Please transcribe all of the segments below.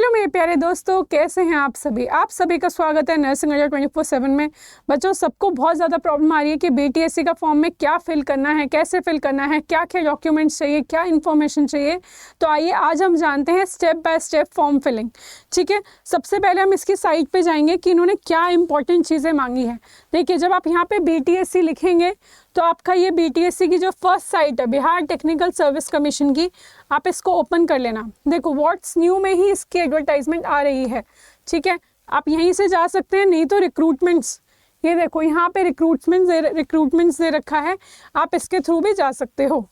Hello मेरे प्यारे दोस्तों, कैसे हैं आप सभी का स्वागत है नर्सिंग अड्डा 24/7 में। बच्चों, सबको बहुत ज़्यादा प्रॉब्लम आ रही है कि बीटीएससी का फॉर्म में क्या फिल करना है, कैसे फिल करना है, क्या क्या डॉक्यूमेंट्स चाहिए, क्या इन्फॉर्मेशन चाहिए। तो आइए आज हम जानते हैं step by step form filling. ठीक है, सबसे पहले हम इसकी साइट पे जाएंगे कि इन्होंने क्या इंपॉर्टेंट चीज़ें मांगी है। देखिए, जब आप यहाँ पे बीटीएससी लिखेंगे तो आपका ये बीटीएससी की जो फर्स्ट साइट है बिहार टेक्निकल सर्विस कमीशन की, आप इसको ओपन कर लेना। देखो, व्हाट्स न्यू में ही इसकी एडवर्टाइजमेंट आ रही है। ठीक है, आप यहीं से जा सकते हैं, नहीं तो रिक्रूटमेंट्स, ये देखो यहाँ पे रिक्रूटमेंट्स दे रखा है, आप इसके थ्रू भी जा सकते हो।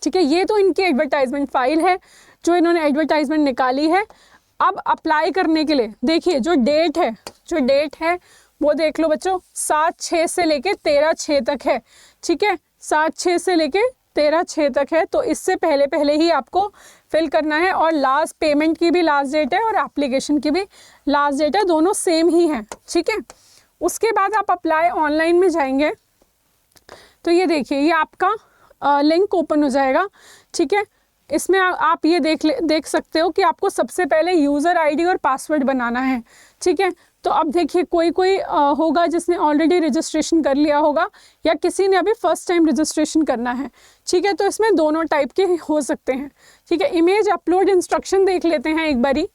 ठीक है, ये तो इनकी एडवर्टाइजमेंट फाइल है जो इन्होंने एडवर्टाइजमेंट निकाली है। अब अप्लाई करने के लिए देखिए जो डेट है वो देख लो बच्चों, 7/6 से लेके 13/6 तक है। ठीक है, 7/6 से लेके 13/6 तक है, तो इससे पहले ही आपको फिल करना है। और लास्ट पेमेंट की भी लास्ट डेट है और एप्लीकेशन की भी लास्ट डेट है, दोनों सेम ही है। ठीक है, उसके बाद आप अप्लाई ऑनलाइन में जाएंगे तो ये देखिए, ये आपका लिंक ओपन हो जाएगा। ठीक है, इसमें आप ये देख सकते हो कि आपको सबसे पहले यूज़र आईडी और पासवर्ड बनाना है। ठीक है, तो अब देखिए कोई होगा जिसने ऑलरेडी रजिस्ट्रेशन कर लिया होगा या किसी ने अभी फर्स्ट टाइम रजिस्ट्रेशन करना है। ठीक है, तो इसमें दोनों टाइप के हो सकते हैं। ठीक है, इमेज अपलोड इंस्ट्रक्शन देख लेते हैं एक बारी।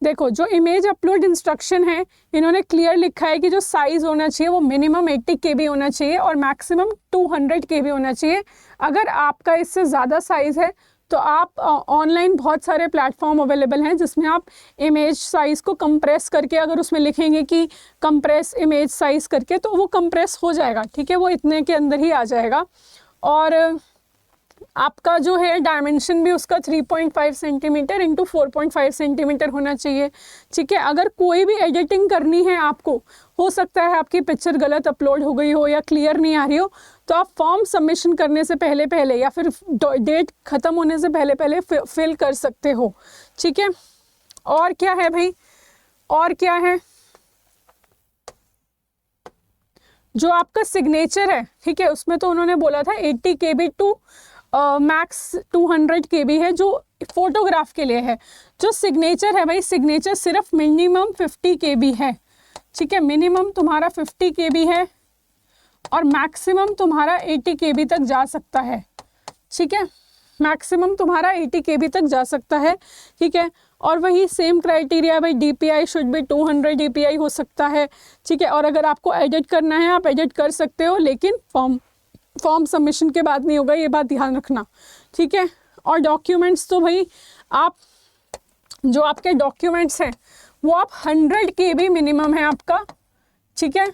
देखो, जो इमेज अपलोड इंस्ट्रक्शन है इन्होंने क्लियर लिखा है कि जो साइज़ होना चाहिए वो मिनिमम 80 KB होना चाहिए और मैक्सिमम 200 KB होना चाहिए। अगर आपका इससे ज़्यादा साइज़ है तो आप ऑनलाइन बहुत सारे प्लेटफॉर्म अवेलेबल हैं जिसमें आप इमेज साइज़ को कंप्रेस करके, अगर उसमें लिखेंगे कि कंप्रेस इमेज साइज़ करके, तो वो कंप्रेस हो जाएगा। ठीक है, वो इतने के अंदर ही आ जाएगा। और आपका जो है डायमेंशन भी उसका 3.5 सेंटीमीटर इंटू 4.5 सेंटीमीटर होना चाहिए। ठीक है, अगर कोई भी एडिटिंग करनी है आपको, हो सकता है आपकी पिक्चर गलत अपलोड हो गई हो या क्लियर नहीं आ रही हो, तो आप फॉर्म सबमिशन करने से पहले या फिर डेट ख़त्म होने से पहले फिल कर सकते हो। ठीक है, और क्या है भाई, और क्या है, जो आपका सिग्नेचर है, ठीक है, उसमें तो उन्होंने बोला था 80 KB टू मैक्स 200 KB है, जो फोटोग्राफ के लिए है। जो सिग्नेचर है भाई, सिग्नेचर सिर्फ मिनिमम 50 KB है। ठीक है, मिनिमम तुम्हारा 50 KB है और मैक्सिमम तुम्हारा 80 KB तक जा सकता है। ठीक है, मैक्सिमम तुम्हारा 80 KB तक जा सकता है। ठीक है, और वही सेम क्राइटेरिया भाई, DPI शुड बी 200 DPI हो सकता है। ठीक है, और अगर आपको एडिट करना है आप एडिट कर सकते हो, लेकिन फॉर्म सबमिशन के बाद नहीं होगा, ये बात ध्यान रखना। ठीक है, और डॉक्यूमेंट्स तो भाई आप जो आपके डॉक्यूमेंट्स हैं वो आप 100 KB मिनिमम है आपका। ठीक है,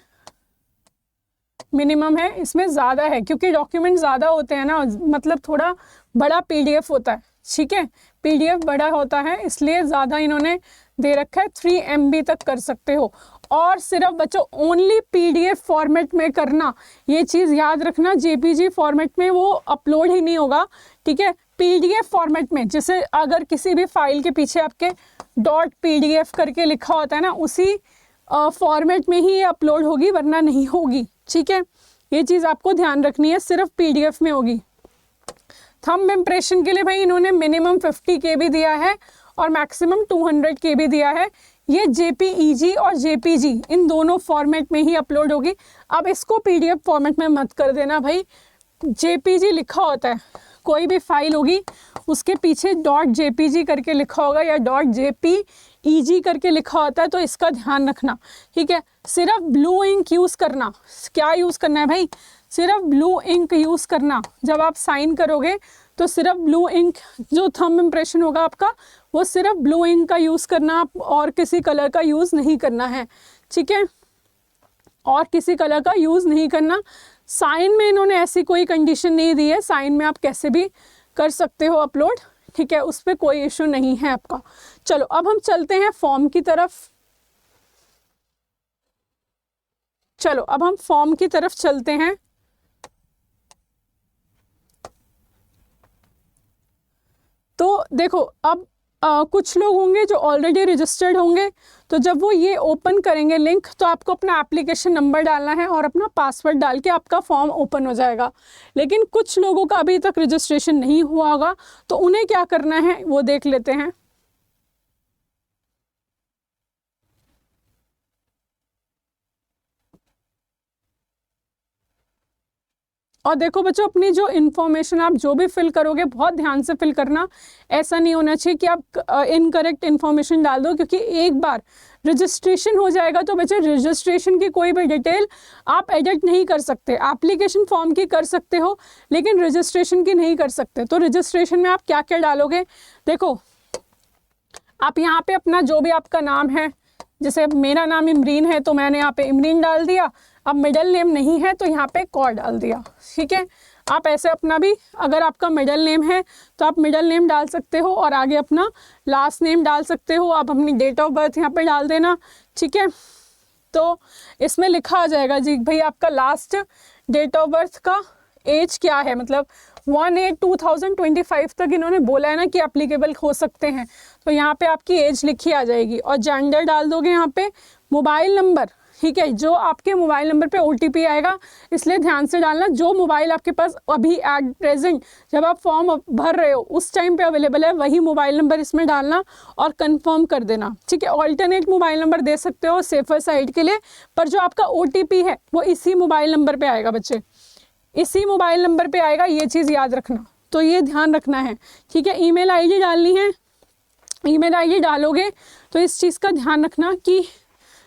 मिनिमम है, इसमें ज़्यादा है क्योंकि डॉक्यूमेंट ज़्यादा होते हैं ना, मतलब थोड़ा बड़ा PDF होता है। ठीक है, PDF बड़ा होता है इसलिए ज़्यादा इन्होंने दे रखा है, 3 MB तक कर सकते हो। और सिर्फ बच्चों ओनली PDF फॉर्मेट में करना, ये चीज़ याद रखना, JPG फॉर्मेट में वो अपलोड ही नहीं होगा। ठीक है, PDF फॉर्मेट में, जैसे अगर किसी भी फाइल के पीछे आपके .PDF करके लिखा होता है ना, उसी फॉर्मेट में ही ये अपलोड होगी, वरना नहीं होगी। ठीक है, ये चीज़ आपको ध्यान रखनी है, सिर्फ PDF में होगी। थंब इम्प्रेशन के लिए भाई इन्होंने मिनिमम 50 KB दिया है और मैक्सिमम 200 KB दिया है। ये JPEG और JPG इन दोनों फॉर्मेट में ही अपलोड होगी। अब इसको PDF फॉर्मेट में मत कर देना भाई, JPG लिखा होता है, कोई भी फाइल होगी उसके पीछे .jpg करके लिखा होगा या .jpeg करके लिखा होता है, तो इसका ध्यान रखना। ठीक है, सिर्फ ब्लू इंक यूज़ करना। क्या यूज़ करना है भाई, सिर्फ ब्लू इंक यूज़ करना। जब आप साइन करोगे तो सिर्फ ब्लू इंक, जो थंब इम्प्रेशन होगा आपका वो सिर्फ ब्लू इंक का यूज़ करना, आप और किसी कलर का यूज़ नहीं करना है। ठीक है, और किसी कलर का यूज़ नहीं करना। साइन में इन्होंने ऐसी कोई कंडीशन नहीं दी है, साइन में आप कैसे भी कर सकते हो अपलोड। ठीक है, उस पर कोई इशू नहीं है आपका। चलो अब हम चलते हैं फॉर्म की तरफ। चलो अब हम फॉर्म की तरफ चलते हैं। तो देखो, अब कुछ लोग होंगे जो ऑलरेडी रजिस्टर्ड होंगे, तो जब वो ये ओपन करेंगे लिंक, तो आपको अपना एप्लीकेशन नंबर डालना है और अपना पासवर्ड डाल के आपका फॉर्म ओपन हो जाएगा। लेकिन कुछ लोगों का अभी तक रजिस्ट्रेशन नहीं हुआ होगा, तो उन्हें क्या करना है वो देख लेते हैं। और देखो बच्चों, अपनी जो इन्फॉर्मेशन आप जो भी फिल करोगे बहुत ध्यान से फिल करना। ऐसा नहीं होना चाहिए कि आप इनकरेक्ट इन्फॉर्मेशन डाल दो, क्योंकि एक बार रजिस्ट्रेशन हो जाएगा तो बच्चे रजिस्ट्रेशन की कोई भी डिटेल आप एडिट नहीं कर सकते। एप्लीकेशन फॉर्म की कर सकते हो लेकिन रजिस्ट्रेशन की नहीं कर सकते। तो रजिस्ट्रेशन में आप क्या क्या डालोगे, देखो आप यहाँ पे अपना जो भी आपका नाम है, जैसे मेरा नाम इमरीन है तो मैंने यहाँ पे इमरीन डाल दिया। अब मिडिल नेम नहीं है तो यहाँ पे कौर डाल दिया, ठीक है। आप ऐसे अपना भी, अगर आपका मिडिल नेम है तो आप मिडिल नेम डाल सकते हो और आगे अपना लास्ट नेम डाल सकते हो। आप अपनी डेट ऑफ बर्थ यहाँ पे डाल देना, ठीक है। तो इसमें लिखा आ जाएगा जी भाई आपका लास्ट डेट ऑफ बर्थ का एज क्या है, मतलब 1/8/2025 तक इन्होंने बोला है ना कि एप्लीकेबल हो सकते हैं। तो यहाँ पे आपकी एज लिखी आ जाएगी और जेंडर डाल दोगे यहाँ पे। मोबाइल नंबर, ठीक है, जो आपके मोबाइल नंबर पे OTP आएगा, इसलिए ध्यान से डालना जो मोबाइल आपके पास अभी एट प्रेजेंट जब आप फॉर्म भर रहे हो उस टाइम पे अवेलेबल है वही मोबाइल नंबर इसमें डालना और कंफर्म कर देना, ठीक है। ऑल्टरनेट मोबाइल नंबर दे सकते हो सेफर साइड के लिए, पर जो आपका OTP है वो इसी मोबाइल नंबर पर आएगा बच्चे, इसी मोबाइल नंबर पे आएगा, ये चीज़ याद रखना। तो ये ध्यान रखना है, ठीक है। ईमेल आईडी डालनी है, ईमेल आईडी डालोगे तो इस चीज़ का ध्यान रखना कि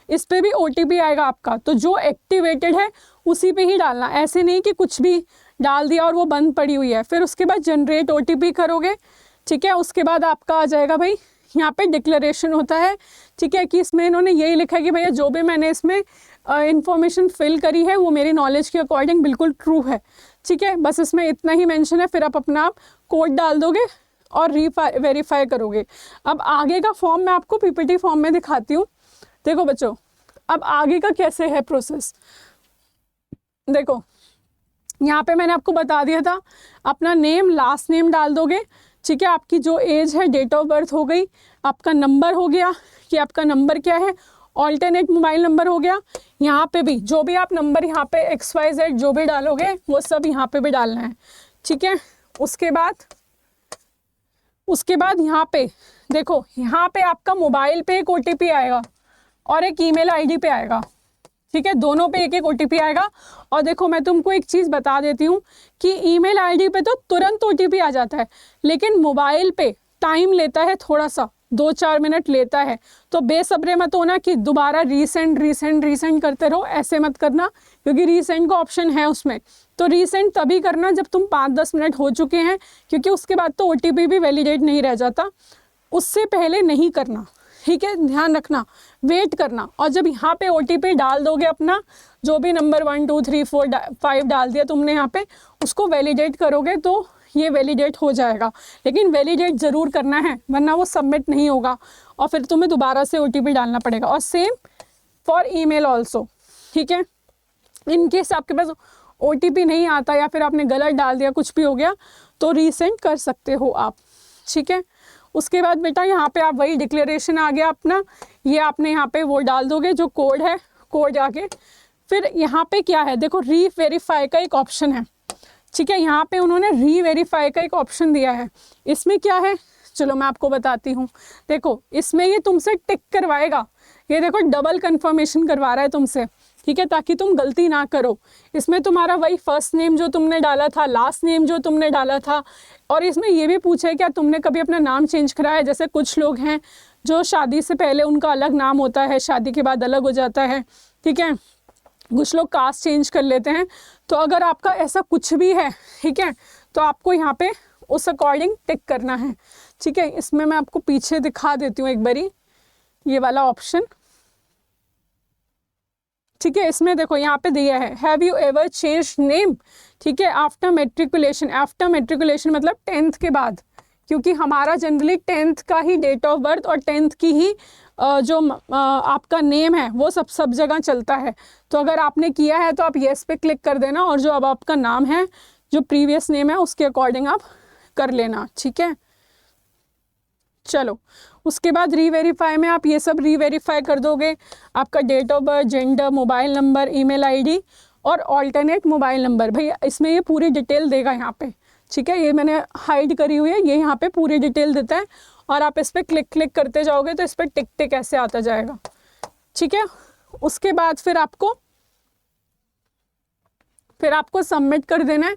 इस पे भी OTP आएगा आपका, तो जो एक्टिवेटेड है उसी पे ही डालना। ऐसे नहीं कि कुछ भी डाल दिया और वो बंद पड़ी हुई है। फिर उसके बाद जनरेट OTP करोगे, ठीक है। उसके बाद आपका आ जाएगा भाई यहाँ पे डिक्लेरेशन होता है, ठीक है, कि इसमें इन्होंने यही लिखा है कि भैया जो भी मैंने इसमें इंफॉर्मेशन फिल करी है वो मेरी नॉलेज के अकॉर्डिंग बिल्कुल ट्रू है, ठीक है। बस इसमें इतना ही मेंशन है। फिर आप अपना आप कोड डाल दोगे और वेरीफाई करोगे। अब आगे का फॉर्म मैं आपको PPT फॉर्म में दिखाती हूँ। देखो बच्चों, अब आगे का कैसे है प्रोसेस, देखो यहाँ पे मैंने आपको बता दिया था, अपना नेम लास्ट नेम डाल दोगे, ठीक है। आपकी जो एज है, डेट ऑफ बर्थ हो गई, आपका नंबर हो गया कि आपका नंबर क्या है, ऑल्टरनेट मोबाइल नंबर हो गया। यहाँ पे भी जो भी आप नंबर यहाँ पे XYZ जो भी डालोगे वो सब यहाँ पे भी डालना है, ठीक है। उसके बाद यहाँ पे देखो, यहाँ पे आपका मोबाइल पे एक OTP आएगा और एक ईमेल आईडी पे आएगा, ठीक है। दोनों पे एक एक OTP आएगा। और देखो मैं तुमको एक चीज़ बता देती हूँ कि ईमेल आईडी पे तो तुरंत OTP आ जाता है, लेकिन मोबाइल पे टाइम लेता है, थोड़ा सा 2-4 मिनट लेता है। तो बेसब्रे मत होना कि दोबारा रीसेंड करते रहो, ऐसे मत करना, क्योंकि रीसेंड का ऑप्शन है उसमें। तो रीसेंड तभी करना जब तुम 5-10 मिनट हो चुके हैं, क्योंकि उसके बाद तो OTP भी वैलिडेट नहीं रह जाता, उससे पहले नहीं करना, ठीक है। ध्यान रखना, वेट करना। और जब यहाँ पे OTP डाल दोगे अपना, जो भी नंबर 1 2 3 4 5 डाल दिया तुमने यहाँ पे, उसको वैलिडेट करोगे तो ये वैलिडेट हो जाएगा। लेकिन वैलिडेट ज़रूर करना है वरना वो सबमिट नहीं होगा और फिर तुम्हें दोबारा से OTP डालना पड़ेगा। और सेम फॉर ईमेल ऑल्सो, ठीक है। इन केस आपके पास OTP नहीं आता या फिर आपने गलत डाल दिया, कुछ भी हो गया, तो रीसेंड कर सकते हो आप, ठीक है। उसके बाद बेटा यहाँ पे आप वही डिक्लेरेशन आ गया अपना, ये आपने यहाँ पे वो डाल दोगे जो कोड है, कोड आके फिर यहाँ पे क्या है, देखो री-वेरीफाई का एक ऑप्शन है, ठीक है। यहाँ पे उन्होंने री-वेरीफाई का एक ऑप्शन दिया है। इसमें क्या है, चलो मैं आपको बताती हूँ। देखो इसमें ये तुमसे टिक करवाएगा, ये देखो डबल कंफर्मेशन करवा रहा है तुमसे, ठीक है, ताकि तुम गलती ना करो। इसमें तुम्हारा वही फर्स्ट नेम जो तुमने डाला था, लास्ट नेम जो तुमने डाला था, और इसमें ये भी पूछा है क्या तुमने कभी अपना नाम चेंज कराया। जैसे कुछ लोग हैं जो शादी से पहले उनका अलग नाम होता है, शादी के बाद अलग हो जाता है, ठीक है। कुछ लोग कास्ट चेंज कर लेते हैं। तो अगर आपका ऐसा कुछ भी है, ठीक है, तो आपको यहाँ पे उस अकॉर्डिंग टिक करना है, ठीक है। इसमें मैं आपको पीछे दिखा देती हूँ एक बारी, ये वाला ऑप्शन, ठीक है। इसमें देखो यहाँ पे दिया है, have you ever change name, ठीक है, आफ्टर मेट्रिकुलेशन। आफ्टर मेट्रिकुलेशन मतलब 10th के बाद, क्योंकि हमारा जनरली 10th का ही डेट ऑफ बर्थ और 10th की ही जो आपका नेम है वो सब जगह चलता है। तो अगर आपने किया है तो आप येस पे क्लिक कर देना, और जो अब आपका नाम है, जो प्रीवियस नेम है, उसके अकॉर्डिंग आप कर लेना, ठीक है। चलो उसके बाद री-वेरीफाई में आप ये सब री-वेरीफाई कर दोगे, आपका date of birth, gender, mobile number, email ID और ऑल्टरनेट मोबाइल नंबर। भैया इसमें ये पूरी डिटेल देगा यहाँ पे, ठीक है। ये मैंने हाइड करी हुई है, ये यहाँ पे पूरी डिटेल देता है, और आप इस पर क्लिक करते जाओगे तो इस पर टिक टिक ऐसे आता जाएगा, ठीक है। उसके बाद फिर आपको फिर आपको सबमिट कर देना है।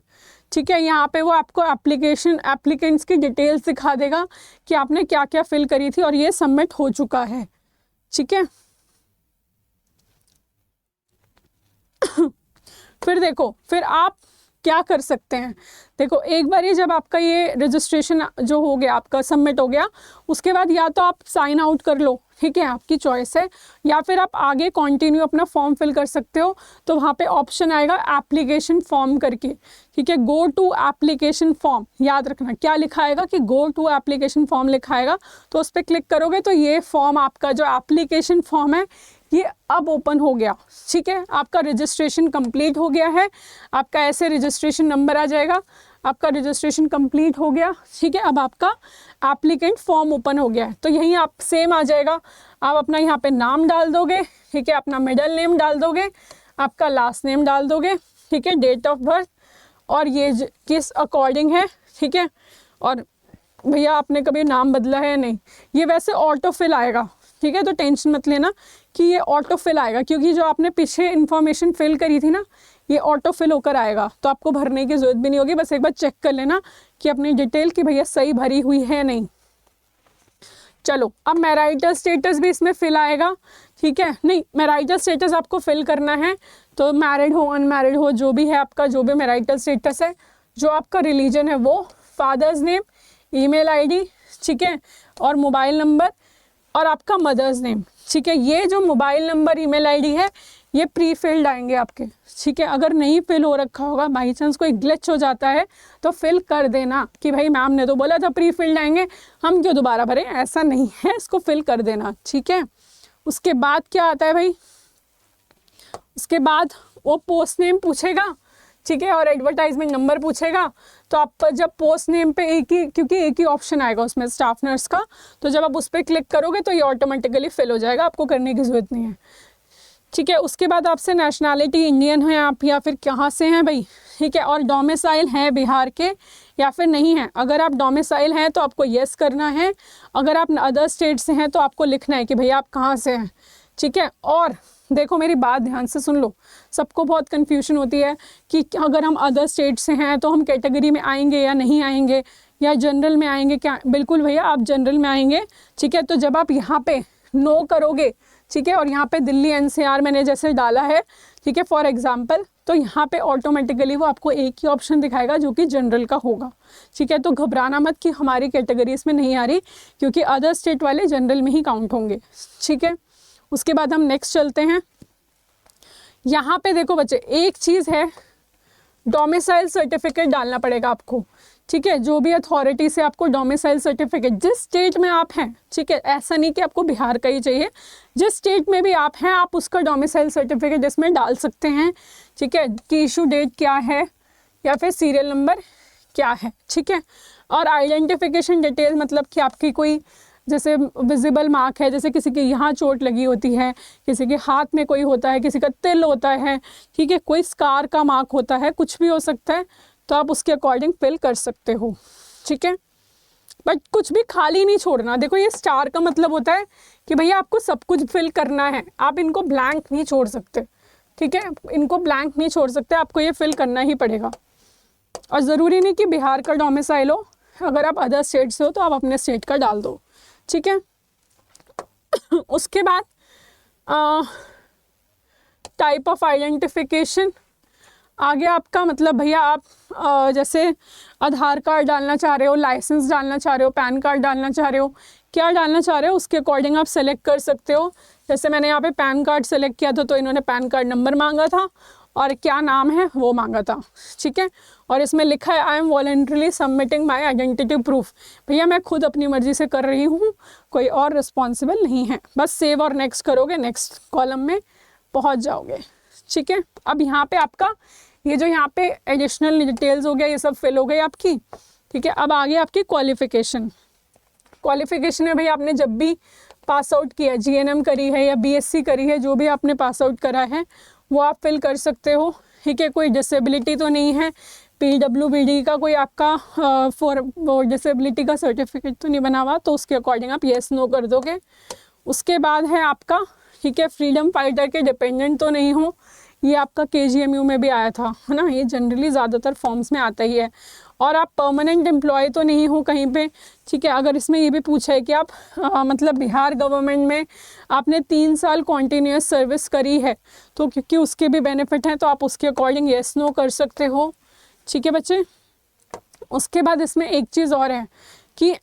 ठीक है, यहाँ पे वो आपको एप्लीकेंट्स की डिटेल्स दिखा देगा कि आपने क्या क्या फिल करी थी और ये सबमिट हो चुका है। ठीक है, फिर देखो, फिर आप क्या कर सकते हैं। देखो, एक बार ये जब आपका ये रजिस्ट्रेशन जो हो गया, आपका सबमिट हो गया, उसके बाद या तो आप साइन आउट कर लो, ठीक है, आपकी चॉइस है, या फिर आप आगे कंटिन्यू अपना फॉर्म फिल कर सकते हो। तो वहाँ पे ऑप्शन आएगा एप्लीकेशन फॉर्म करके, ठीक है, गो टू एप्लीकेशन फॉर्म, याद रखना क्या लिखा आएगा कि गो टू एप्लीकेशन फॉर्म लिखा आएगा। तो उस पर क्लिक करोगे तो ये फॉर्म, आपका जो एप्लीकेशन फॉर्म है, ये अब ओपन हो गया। ठीक है, आपका रजिस्ट्रेशन कंप्लीट हो गया है, आपका ऐसे रजिस्ट्रेशन नंबर आ जाएगा, आपका रजिस्ट्रेशन कंप्लीट हो गया। ठीक है, अब आपका एप्लीकेंट फॉर्म ओपन हो गया है। तो यहीं आप सेम आ जाएगा, आप अपना यहाँ पे नाम डाल दोगे, ठीक है, अपना मिडिल नेम डाल दोगे, आपका लास्ट नेम डाल दोगे, ठीक है, डेट ऑफ बर्थ और ये किस अकॉर्डिंग है, ठीक है, और भैया आपने कभी नाम बदला है नहीं, ये वैसे ऑटो फिल आएगा। ठीक है, तो टेंशन मत लेना कि ये ऑटो फिल आएगा, क्योंकि जो आपने पीछे इन्फॉर्मेशन फिल करी थी ना, ये ऑटो फिल होकर आएगा, तो आपको भरने की ज़रूरत भी नहीं होगी। बस एक बार चेक कर लेना कि अपनी डिटेल कि भैया सही भरी हुई है नहीं। चलो, अब मैरिटल स्टेटस भी इसमें फिल आएगा। ठीक है, नहीं, मैरिटल स्टेटस आपको फिल करना है, तो मैरिड हो अनमैरिड हो जो भी है आपका, जो भी मैरिटल स्टेटस है, जो आपका रिलीजन है वो, फादर्स नेम, ईमेल आईडी, ठीक है, और मोबाइल नंबर और आपका मदर्स नेम। ठीक है, ये जो मोबाइल नंबर ईमेल आईडी है ये प्री फिल्ड आएंगे आपके। ठीक है, अगर नहीं फिल हो रखा होगा, बाई चांस कोई ग्लिच हो जाता है तो फिल कर देना कि भाई मैम ने तो बोला था प्री फिल्ड आएंगे, हम क्यों दोबारा भरें, ऐसा नहीं है, इसको फिल कर देना। ठीक है, उसके बाद क्या आता है भाई, उसके बाद वो पोस्ट नेम पूछेगा, ठीक है, और एडवर्टाइजमेंट नंबर पूछेगा। तो आप जब पोस्ट नेम पे एक ही, क्योंकि एक ही ऑप्शन आएगा उसमें स्टाफ नर्स का, तो जब आप उस पर क्लिक करोगे तो ये ऑटोमेटिकली फिल हो जाएगा, आपको करने की ज़रूरत नहीं है। ठीक है, उसके बाद आपसे नेशनैलिटी इंडियन है आप या फिर कहाँ से हैं भाई, ठीक है, और डोमिसाइल है बिहार के या फिर नहीं है। अगर आप डोमिसाइल हैं तो आपको येस करना है, अगर आप अदर स्टेट से हैं तो आपको लिखना है कि भैया आप कहाँ से हैं। ठीक है, और देखो मेरी बात ध्यान से सुन लो, सबको बहुत कन्फ्यूजन होती है कि अगर हम अदर स्टेट से हैं तो हम कैटेगरी में आएंगे या नहीं आएंगे, या जनरल में आएंगे क्या। बिल्कुल भैया, आप जनरल में आएंगे। ठीक है, तो जब आप यहाँ पे नो करोगे, ठीक है, और यहाँ पे दिल्ली एनसीआर मैंने जैसे डाला है, ठीक है, फॉर एग्जांपल, तो यहाँ पे ऑटोमेटिकली वो आपको एक ही ऑप्शन दिखाएगा जो कि जनरल का होगा। ठीक है, तो घबराना मत कि हमारी कैटेगरी इसमें नहीं आ रही, क्योंकि अदर स्टेट वाले जनरल में ही काउंट होंगे। ठीक है, उसके बाद हम नेक्स्ट चलते हैं। यहाँ पे देखो बच्चे, एक चीज़ है, डोमिसाइल सर्टिफिकेट डालना पड़ेगा आपको। ठीक है, जो भी अथॉरिटी से आपको डोमिसाइल सर्टिफिकेट, जिस स्टेट में आप हैं, ठीक है, ऐसा नहीं कि आपको बिहार का ही चाहिए, जिस स्टेट में भी आप हैं आप उसका डोमिसाइल सर्टिफिकेट इसमें डाल सकते हैं। ठीक है, कि इशू डेट क्या है या फिर सीरियल नंबर क्या है। ठीक है, और आइडेंटिफिकेशन डिटेल, मतलब कि आपकी कोई जैसे विजिबल मार्क है, जैसे किसी के यहाँ चोट लगी होती है, किसी के हाथ में कोई होता है, किसी का तिल होता है, ठीक है, कोई स्कार का मार्क होता है, कुछ भी हो सकता है, तो आप उसके अकॉर्डिंग फिल कर सकते हो। ठीक है, बट कुछ भी खाली नहीं छोड़ना। देखो, ये स्टार का मतलब होता है कि भैया आपको सब कुछ फिल करना है, आप इनको ब्लैंक नहीं छोड़ सकते। ठीक है, इनको ब्लैंक नहीं छोड़ सकते, आपको ये फिल करना ही पड़ेगा। और ज़रूरी नहीं कि बिहार का डोमिसाइल हो, अगर आप अदर स्टेट से हो तो आप अपने स्टेट का डाल दो। ठीक है, उसके बाद टाइप ऑफ आइडेंटिफिकेशन आगे आपका, मतलब भैया आप जैसे आधार कार्ड डालना चाह रहे हो, लाइसेंस डालना चाह रहे हो, पैन कार्ड डालना चाह रहे हो, क्या डालना चाह रहे हो उसके अकॉर्डिंग आप सेलेक्ट कर सकते हो। जैसे मैंने यहाँ पे पैन कार्ड सेलेक्ट किया था तो इन्होंने पैन कार्ड नंबर मांगा था और क्या नाम है वो मांगा था। ठीक है, और इसमें लिखा है I am voluntarily submitting my identity proof. भैया मैं खुद अपनी मर्जी से कर रही हूँ, कोई और रिस्पॉन्सिबल नहीं है। बस सेव और नेक्स्ट करोगे, नेक्स्ट कॉलम में पहुँच जाओगे। ठीक है, अब यहाँ पे आपका ये जो यहाँ पे एडिशनल डिटेल्स हो गया, ये सब फिल हो गई आपकी। ठीक है, अब आगे आपकी क्वालिफिकेशन। क्वालिफिकेशन में भैया आपने जब भी पास आउट किया, जीएनएम करी है या बीएससी करी है, जो भी आपने पास आउट करा है वो आप फिल कर सकते हो। ठीक है, कोई डिसेबिलिटी तो नहीं है, पीडब्ल्यूबीडी का कोई आपका फॉर डिसेबिलिटी का सर्टिफिकेट तो नहीं बना हुआ, तो उसके अकॉर्डिंग आप येस नो कर दोगे। उसके बाद है आपका, ठीक है, फ्रीडम फाइटर के डिपेंडेंट तो नहीं हो, ये आपका KGMU में भी आया था, है ना, ये जनरली ज़्यादातर फॉर्म्स में आता ही है। और आप परमानेंट एम्प्लॉय तो नहीं हो कहीं पे, ठीक है। अगर इसमें ये भी पूछा है कि आप मतलब बिहार गवर्नमेंट में आपने 3 साल कॉन्टीन्यूस सर्विस करी है, तो क्योंकि उसके भी बेनिफिट हैं तो आप उसके अकॉर्डिंग येस नो कर सकते हो, ठीक है बच्चे। उसके बाद इसमें एक चीज़ और है कि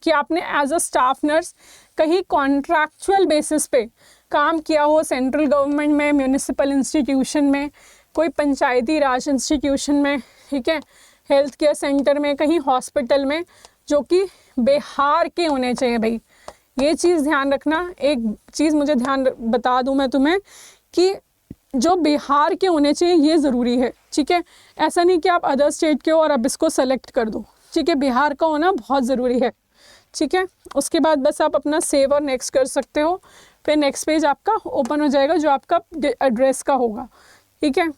कि आपने एज अ स्टाफ नर्स कहीं कॉन्ट्रैक्चुअल बेसिस पे काम किया हो, सेंट्रल गवर्नमेंट में, म्यूनिसिपल इंस्टीट्यूशन में, कोई पंचायती राज इंस्टीट्यूशन में, ठीक है, हेल्थ केयर सेंटर में, कहीं हॉस्पिटल में, जो कि बिहार के होने चाहिए भाई। ये चीज़ ध्यान रखना। एक चीज़ मुझे ध्यान बता दूं मैं तुम्हें कि जो बिहार के होने चाहिए ये ज़रूरी है, ठीक है। ऐसा नहीं कि आप अदर स्टेट के हो और अब इसको सेलेक्ट कर दो, ठीक है। बिहार का होना बहुत ज़रूरी है, ठीक है। उसके बाद बस आप अपना सेव और नेक्स्ट कर सकते हो, फिर नेक्स्ट पेज आपका ओपन हो जाएगा जो आपका एड्रेस का होगा, ठीक है।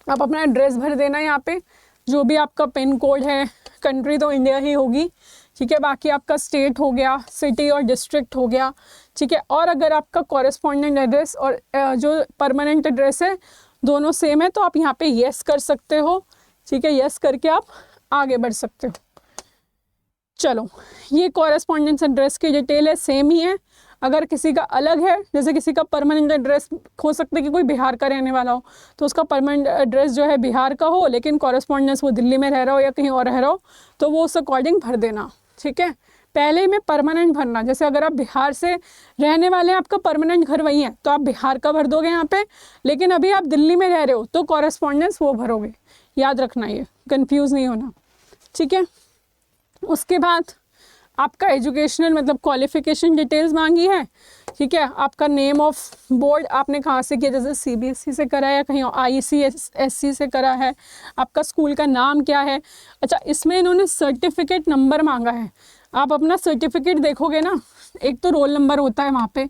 आप अपना एड्रेस भर देना यहाँ पे, जो भी आपका पिन कोड है, कंट्री तो इंडिया ही होगी, ठीक है। बाकी आपका स्टेट हो गया, सिटी और डिस्ट्रिक्ट हो गया, ठीक है। और अगर आपका कॉरेस्पॉन्डेंट एड्रेस और जो परमानेंट एड्रेस है दोनों सेम है तो आप यहाँ पे येस कर सकते हो, ठीक है। येस करके आप आगे बढ़ सकते हो। चलो, ये कॉरेस्पॉन्डेंस एड्रेस की डिटेल है, सेम ही है। अगर किसी का अलग है, जैसे किसी का परमानेंट एड्रेस हो सकता है कि कोई बिहार का रहने वाला हो, तो उसका परमानेंट एड्रेस जो है बिहार का हो, लेकिन कॉरेस्पॉन्डेंस वो दिल्ली में रह रहा हो या कहीं और रह रहा हो, तो वो उस अकॉर्डिंग भर देना, ठीक है। पहले में परमानेंट भरना, जैसे अगर आप बिहार से रहने वाले हैं, आपका परमानेंट घर वही है, तो आप बिहार का भर दोगे यहाँ पे, लेकिन अभी आप दिल्ली में रह रहे हो तो कॉरेस्पॉन्डेंस वो भरोगे। याद रखना, ये कन्फ्यूज़ नहीं होना, ठीक है। उसके बाद आपका एजुकेशनल मतलब क्वालिफ़िकेशन डिटेल्स मांगी है, ठीक है। आपका नेम ऑफ बोर्ड आपने कहाँ से किया, जैसे CBSE से करा है या कहीं ICSE से करा है, आपका स्कूल का नाम क्या है। अच्छा, इसमें इन्होंने सर्टिफिकेट नंबर मांगा है। आप अपना सर्टिफिकेट देखोगे ना, एक तो रोल नंबर होता है वहाँ पे,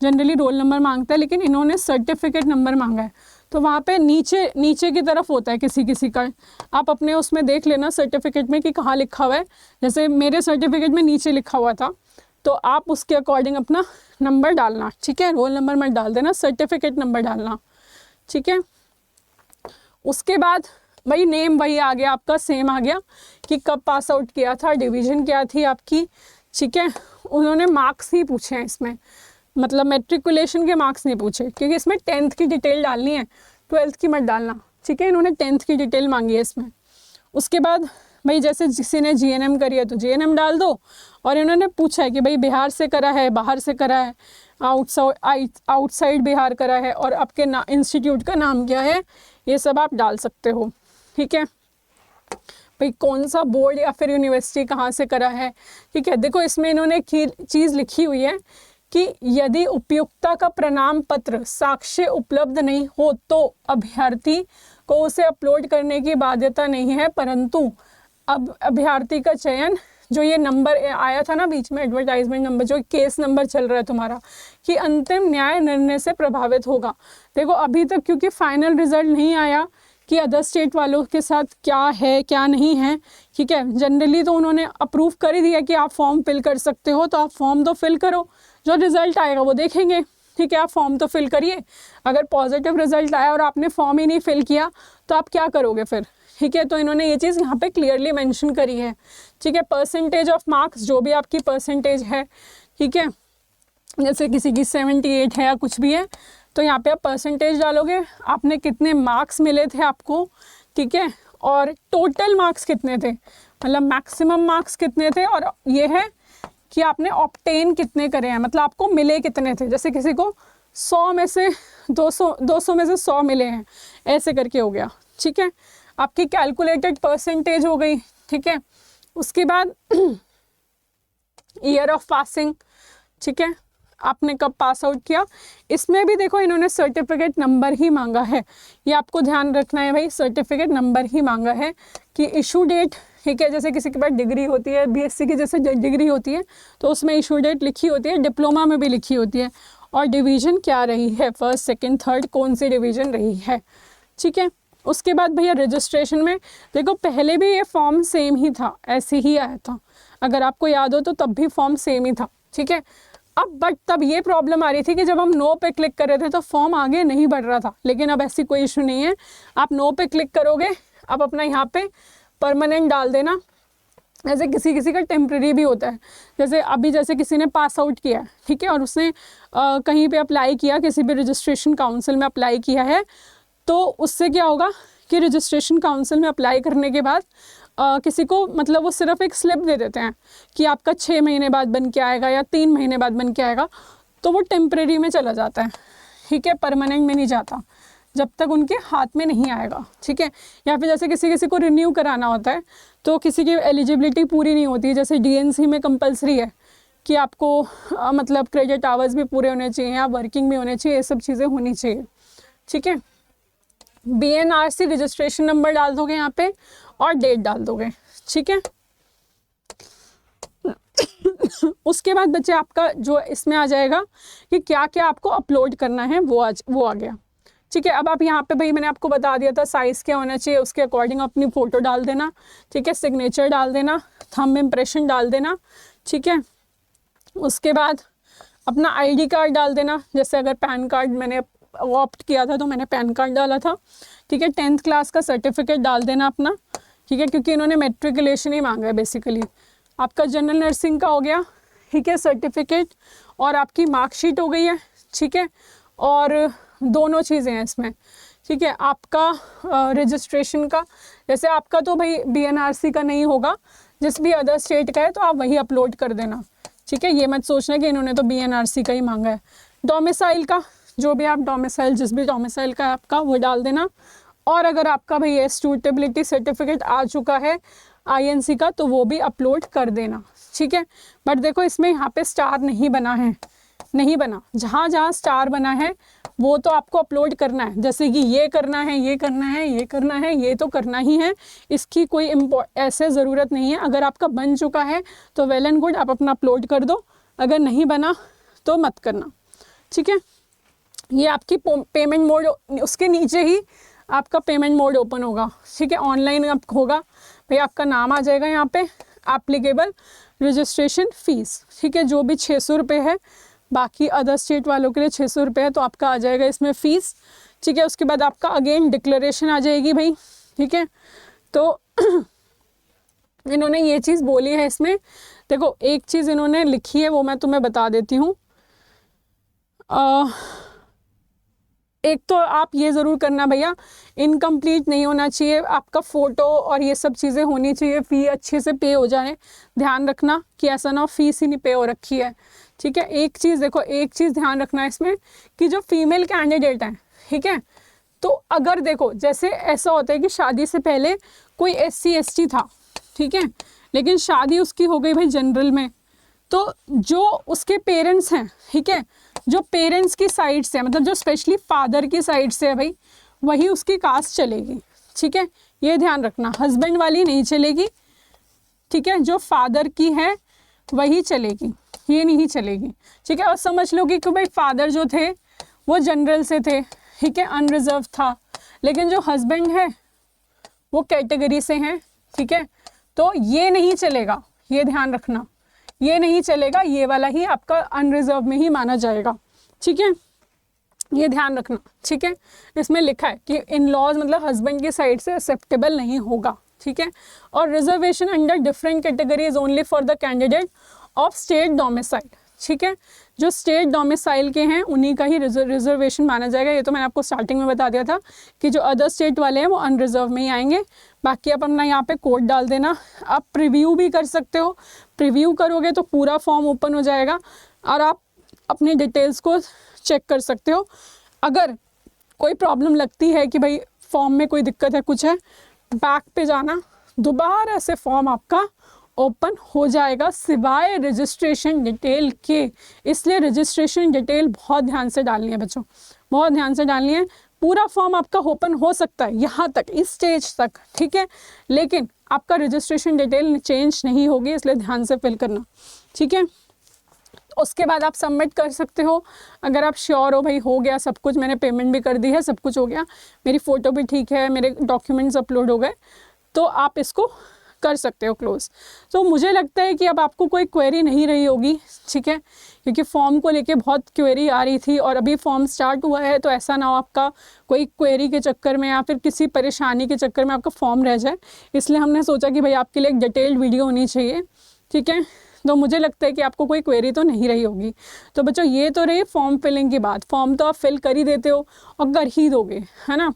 जनरली रोल नंबर मांगता है, लेकिन इन्होंने सर्टिफिकेट नंबर मांगा है, तो वहाँ पे नीचे की तरफ होता है किसी किसी का। आप अपने उसमें देख लेना सर्टिफिकेट में कि कहाँ लिखा हुआ है। जैसे मेरे सर्टिफिकेट में नीचे लिखा हुआ था, तो आप उसके अकॉर्डिंग अपना नंबर डालना, ठीक है। रोल नंबर मत डाल देना, सर्टिफिकेट नंबर डालना, ठीक है। उसके बाद भाई नेम वही आ गया आपका, सेम आ गया कि कब पास आउट किया था, डिवीज़न क्या थी आपकी, ठीक है। उन्होंने मार्क्स ही पूछे हैं इसमें, मतलब मेट्रिकुलेशन के मार्क्स नहीं पूछे, क्योंकि इसमें 10th की डिटेल डालनी है, 12th की मत डालना, ठीक है। इन्होंने 10th की डिटेल मांगी है इसमें। उसके बाद भाई जैसे किसी ने GNM करी है तो GNM डाल दो, और इन्होंने पूछा है कि भाई बिहार से करा है, बाहर से करा है, आउटसाइड बिहार करा है, और आपके इंस्टीट्यूट का नाम क्या है, ये सब आप डाल सकते हो, ठीक है। भाई कौन सा बोर्ड या फिर यूनिवर्सिटी कहाँ से करा है, ठीक है। देखो इसमें इन्होंने एक चीज़ लिखी हुई है कि यदि उपयुक्तता का प्रमाण पत्र साक्ष्य उपलब्ध नहीं हो तो अभ्यर्थी को उसे अपलोड करने की बाध्यता नहीं है, परंतु अब अभ्यर्थी का चयन, जो ये नंबर आया था ना बीच में एडवर्टाइजमेंट नंबर, जो केस नंबर चल रहा है तुम्हारा, कि अंतिम न्याय निर्णय से प्रभावित होगा। देखो अभी तक क्योंकि फाइनल रिजल्ट नहीं आया कि अदर स्टेट वालों के साथ क्या है क्या नहीं है, ठीक है। जनरली तो उन्होंने अप्रूव कर ही दिया कि आप फॉर्म फिल कर सकते हो, तो आप फॉर्म तो फिल करो, जो रिज़ल्ट आएगा वो देखेंगे, ठीक है। आप फॉर्म तो फिल करिए। अगर पॉजिटिव रिजल्ट आया और आपने फॉर्म ही नहीं फिल किया तो आप क्या करोगे फिर, ठीक है। तो इन्होंने ये चीज़ यहाँ पे क्लियरली मेंशन करी है, ठीक है। परसेंटेज ऑफ मार्क्स, जो भी आपकी परसेंटेज है, ठीक है, जैसे किसी की 78 है या कुछ भी है, तो यहाँ पे आप परसेंटेज डालोगे, आपने कितने मार्क्स मिले थे आपको, ठीक है, और टोटल मार्क्स कितने थे, मतलब मैक्सिमम मार्क्स कितने थे, और ये है कि आपने ऑब्टेन कितने करे हैं, मतलब आपको मिले कितने थे। जैसे किसी को 100 में से 200 में से 100 मिले हैं, ऐसे करके हो गया, ठीक है। आपकी कैलकुलेटेड परसेंटेज हो गई, ठीक है। उसके बाद ईयर ऑफ पासिंग, ठीक है, आपने कब पास आउट किया। इसमें भी देखो इन्होंने सर्टिफिकेट नंबर ही मांगा है, ये आपको ध्यान रखना है भाई, सर्टिफिकेट नंबर ही मांगा है कि इशू डेट, ठीक है। जैसे किसी के पास डिग्री होती है, BSc की जैसे डिग्री होती है तो उसमें इशू डेट लिखी होती है, डिप्लोमा में भी लिखी होती है, और डिवीज़न क्या रही है, फर्स्ट सेकंड थर्ड कौन सी डिवीज़न रही है, ठीक है। उसके बाद भैया रजिस्ट्रेशन में देखो पहले भी ये फॉर्म सेम ही था, ऐसे ही आया था, अगर आपको याद हो तो तब भी फॉर्म सेम ही था, ठीक है। अब बट तब ये प्रॉब्लम आ रही थी कि जब हम नो पे क्लिक कर रहे थे तो फॉर्म आगे नहीं बढ़ रहा था, लेकिन अब ऐसी कोई इशू नहीं है। आप नो पे क्लिक करोगे, अब अपना यहाँ पे परमानेंट डाल देना। ऐसे किसी किसी का टेम्प्रेरी भी होता है, जैसे अभी जैसे किसी ने पास आउट किया है, ठीक है, और उसने कहीं पे अप्लाई किया, किसी भी रजिस्ट्रेशन काउंसिल में अप्लाई किया है, तो उससे क्या होगा कि रजिस्ट्रेशन काउंसिल में अप्लाई करने के बाद किसी को मतलब वो सिर्फ एक स्लिप दे देते हैं कि आपका 6 महीने बाद बन के आएगा या 3 महीने बाद बन के आएगा, तो वो टेम्प्रेरी में चला जाता है, ठीक है, परमानेंट में नहीं जाता जब तक उनके हाथ में नहीं आएगा, ठीक है। या फिर जैसे किसी किसी को रिन्यू कराना होता है तो किसी की एलिजिबिलिटी पूरी नहीं होती है, जैसे डीएनसी में कंपलसरी है कि आपको मतलब क्रेडिट आवर्स भी पूरे होने चाहिए या वर्किंग भी होने चाहिए, ये सब चीज़ें होनी चाहिए, ठीक है। BNRC रजिस्ट्रेशन नंबर डाल दोगे यहाँ पे और डेट डाल दोगे, ठीक है। उसके बाद बच्चे आपका जो इसमें आ जाएगा कि क्या क्या आपको अपलोड करना है, वो आ गया, ठीक है। अब आप यहाँ पे भाई मैंने आपको बता दिया था साइज़ क्या होना चाहिए, उसके अकॉर्डिंग अपनी फ़ोटो डाल देना, ठीक है, सिग्नेचर डाल देना, थंब इम्प्रेशन डाल देना, ठीक है। उसके बाद अपना ID कार्ड डाल देना, जैसे अगर पैन कार्ड मैंने ऑप्ट किया था तो मैंने पैन कार्ड डाला था, ठीक है। 10th क्लास का सर्टिफिकेट डाल देना अपना, ठीक है, क्योंकि इन्होंने मेट्रिकुलेशन ही मांगा है बेसिकली। आपका जनरल नर्सिंग का हो गया, ठीक है, सर्टिफिकेट, और आपकी मार्कशीट हो गई है, ठीक है, और दोनों चीज़ें हैं इसमें, ठीक है। आपका रजिस्ट्रेशन का, जैसे आपका तो भाई BNRC का नहीं होगा, जिस भी अदर स्टेट का है तो आप वही अपलोड कर देना, ठीक है। ये मत सोचना कि इन्होंने तो BNRC का ही मांगा है। डोमिसाइल का, जो भी आप डोमिसाइल, जिस भी डोमिसाइल का है आपका, वो डाल देना। और अगर आपका भाई ये सूटेबिलिटी सर्टिफिकेट आ चुका है INC का, तो वो भी अपलोड कर देना, ठीक है। बट देखो इसमें यहाँ पे स्टार नहीं बना है, नहीं बना, जहाँ जहाँ स्टार बना है वो तो आपको अपलोड करना है, जैसे कि ये करना है, ये करना है, ये करना है, ये तो करना ही है, इसकी कोई ऐसे ज़रूरत नहीं है। अगर आपका बन चुका है तो वेल एंड गुड, आप अपना अपलोड कर दो, अगर नहीं बना तो मत करना, ठीक है। ये आपकी पेमेंट मोड, उसके नीचे ही आपका पेमेंट मोड ओपन होगा, ठीक है, ऑनलाइन आप होगा भाई, आपका नाम आ जाएगा यहाँ पे, एप्लीकेबल रजिस्ट्रेशन फ़ीस, ठीक है, जो भी 600 रुपये है, बाकी अदर स्टेट वालों के लिए 600 रुपये है, तो आपका आ जाएगा इसमें फ़ीस, ठीक है। उसके बाद आपका अगेन डिक्लेरेशन आ जाएगी भाई, ठीक है। तो इन्होंने ये चीज़ बोली है इसमें, देखो एक चीज़ इन्होंने लिखी है वो मैं तुम्हें बता देती हूँ। एक तो आप ये ज़रूर करना भैया, इनकम्प्लीट नहीं होना चाहिए, आपका फ़ोटो और ये सब चीज़ें होनी चाहिए, फ़ी अच्छे से पे हो जाए, ध्यान रखना कि ऐसा ना फ़ीस ही नहीं पे हो रखी है, ठीक है। एक चीज़ देखो, एक चीज़ ध्यान रखना है इसमें कि जो फीमेल कैंडिडेट हैं, ठीक है, तो अगर देखो जैसे ऐसा होता है कि शादी से पहले कोई SC ST था, ठीक है, लेकिन शादी उसकी हो गई भाई जनरल में, तो जो उसके पेरेंट्स हैं, ठीक है, जो पेरेंट्स की साइड से, मतलब जो स्पेशली फादर की साइड से है भाई, वही उसकी कास्ट चलेगी, ठीक है, ये ध्यान रखना, हस्बैंड वाली नहीं चलेगी, ठीक है, जो फादर की है वही चलेगी, ये नहीं चलेगी, ठीक है। और समझ लो कि भाई फादर जो थे वो जनरल से थे, ठीक है, अनरिजर्व था, लेकिन जो हस्बैंड है वो कैटेगरी से हैं, ठीक है, तो ये नहीं चलेगा, ये ध्यान रखना, ये नहीं चलेगा, ये वाला ही आपका अनरिजर्व में ही माना जाएगा, ठीक है, ये ध्यान रखना, ठीक है। इसमें लिखा है कि इन लॉज मतलब हस्बैंड की साइड से एक्सेप्टेबल नहीं होगा, ठीक है। और reservation under different categories only for the candidate of state domicile, ठीक है, जो स्टेट डोमिसाइल के हैं उन्हीं का ही रिजर्वेशन माना जाएगा। ये तो मैंने आपको स्टार्टिंग में बता दिया था कि जो अदर स्टेट वाले हैं वो अनरिजर्व में ही आएंगे। बाकी आप अपना यहाँ पे कोड डाल देना, आप प्रीव्यू भी कर सकते हो, प्रीव्यू करोगे तो पूरा फॉर्म ओपन हो जाएगा और आप अपनी डिटेल्स को चेक कर सकते हो। अगर कोई प्रॉब्लम लगती है कि भाई फॉर्म में कोई दिक्कत है, कुछ है, बैक पे जाना, दोबारा से फॉर्म आपका ओपन हो जाएगा सिवाय रजिस्ट्रेशन डिटेल के। इसलिए रजिस्ट्रेशन डिटेल बहुत ध्यान से डालनी है बच्चों, बहुत ध्यान से डालनी है। पूरा फॉर्म आपका ओपन हो सकता है यहाँ तक, इस स्टेज तक, ठीक है, लेकिन आपका रजिस्ट्रेशन डिटेल चेंज नहीं होगी, इसलिए ध्यान से फिल करना, ठीक है। उसके बाद आप सबमिट कर सकते हो अगर आप श्योर हो भाई हो गया सब कुछ, मैंने पेमेंट भी कर दी है, सब कुछ हो गया, मेरी फ़ोटो भी ठीक है, मेरे डॉक्यूमेंट्स अपलोड हो गए, तो आप इसको कर सकते हो क्लोज। तो मुझे लगता है कि अब आपको कोई क्वेरी नहीं रही होगी, ठीक है, क्योंकि फॉर्म को लेके बहुत क्वेरी आ रही थी और अभी फॉर्म स्टार्ट हुआ है, तो ऐसा ना हो आपका कोई क्वेरी के चक्कर में या फिर किसी परेशानी के चक्कर में आपका फॉर्म रह जाए। इसलिए हमने सोचा कि भाई आपके लिए एक डिटेल्ड वीडियो होनी चाहिए, ठीक है। तो मुझे लगता है कि आपको कोई क्वेरी तो नहीं रही होगी। तो बच्चों ये तो रही फॉर्म फिलिंग की बात। फॉर्म तो आप फिल कर ही देते हो और कर ही दोगे, है ना।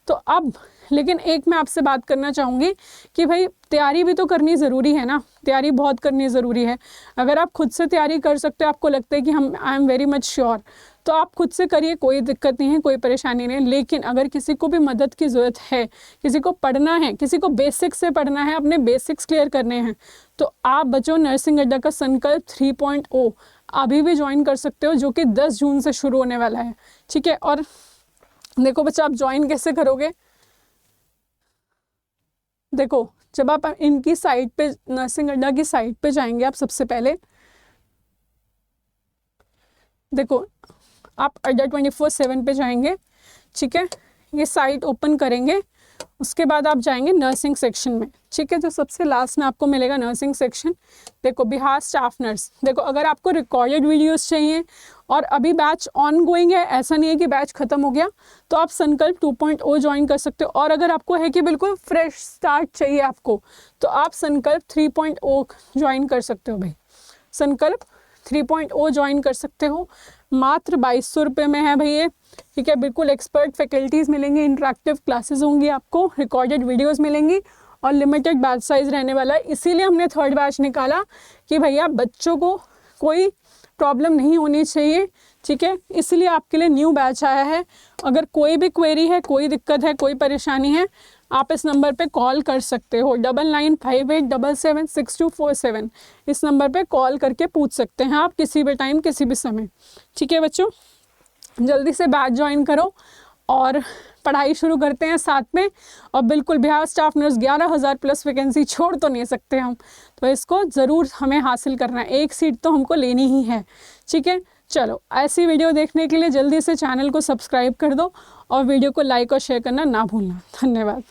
तो अब लेकिन एक मैं आपसे बात करना चाहूँगी कि भाई तैयारी भी तो करनी ज़रूरी है ना, तैयारी बहुत करनी ज़रूरी है। अगर आप खुद से तैयारी कर सकते हो, आपको लगता है कि हम I am very much sure, तो आप खुद से करिए, कोई दिक्कत नहीं है, कोई परेशानी नहीं है। लेकिन अगर किसी को भी मदद की ज़रूरत है, किसी को पढ़ना है, किसी को बेसिक्स से पढ़ना है, अपने बेसिक्स क्लियर करने हैं, तो आप बच्चों नर्सिंग अड्डा का संकल्प 3.0 अभी भी ज्वाइन कर सकते हो, जो कि 10 जून से शुरू होने वाला है, ठीक है। और देखो बच्चा, आप ज्वाइन कैसे करोगे, देखो जब आप इनकी साइट पे, नर्सिंग अड्डा की साइट पे जाएंगे, आप सबसे पहले देखो आप अड्डा 24/7 पे जाएंगे, ठीक है। ये साइट ओपन करेंगे, उसके बाद आप जाएंगे नर्सिंग सेक्शन में, ठीक है। जो सबसे लास्ट में आपको मिलेगा नर्सिंग सेक्शन, देखो बिहार स्टाफ नर्स। देखो अगर आपको रिकॉर्डेड वीडियोस चाहिए और अभी बैच ऑन गोइंग है, ऐसा नहीं है कि बैच ख़त्म हो गया, तो आप संकल्प 2.0 ज्वाइन कर सकते हो। और अगर आपको है कि बिल्कुल फ्रेश स्टार्ट चाहिए आपको, तो आप संकल्प 3.0 ज्वाइन कर सकते हो। भाई संकल्प 3.0 ज्वाइन कर सकते हो, मात्र 2200 रुपये में है भाई ये, ठीक है। बिल्कुल एक्सपर्ट फैकल्टीज़ मिलेंगी, इंटरेक्टिव क्लासेस होंगी, आपको रिकॉर्डेड वीडियोस मिलेंगी और लिमिटेड बैच साइज़ रहने वाला है। इसीलिए हमने 3rd बैच निकाला कि भैया बच्चों को कोई प्रॉब्लम नहीं होनी चाहिए, ठीक है। इसलिए आपके लिए न्यू बैच आया है। अगर कोई भी क्वेरी है, कोई दिक्कत है, कोई परेशानी है, आप इस नंबर पे कॉल कर सकते हो, 9958776247। इस नंबर पे कॉल करके पूछ सकते हैं आप किसी भी टाइम, किसी भी समय, ठीक है। बच्चों जल्दी से बैच ज्वाइन करो और पढ़ाई शुरू करते हैं साथ में। और बिल्कुल Bihar staff nurse 11,000 plus vacancy छोड़ तो नहीं सकते हम, तो इसको ज़रूर हमें हासिल करना है, एक सीट तो हमको लेनी ही है, ठीक है। चलो ऐसी वीडियो देखने के लिए जल्दी से चैनल को सब्सक्राइब कर दो और वीडियो को लाइक और शेयर करना ना भूलना। धन्यवाद।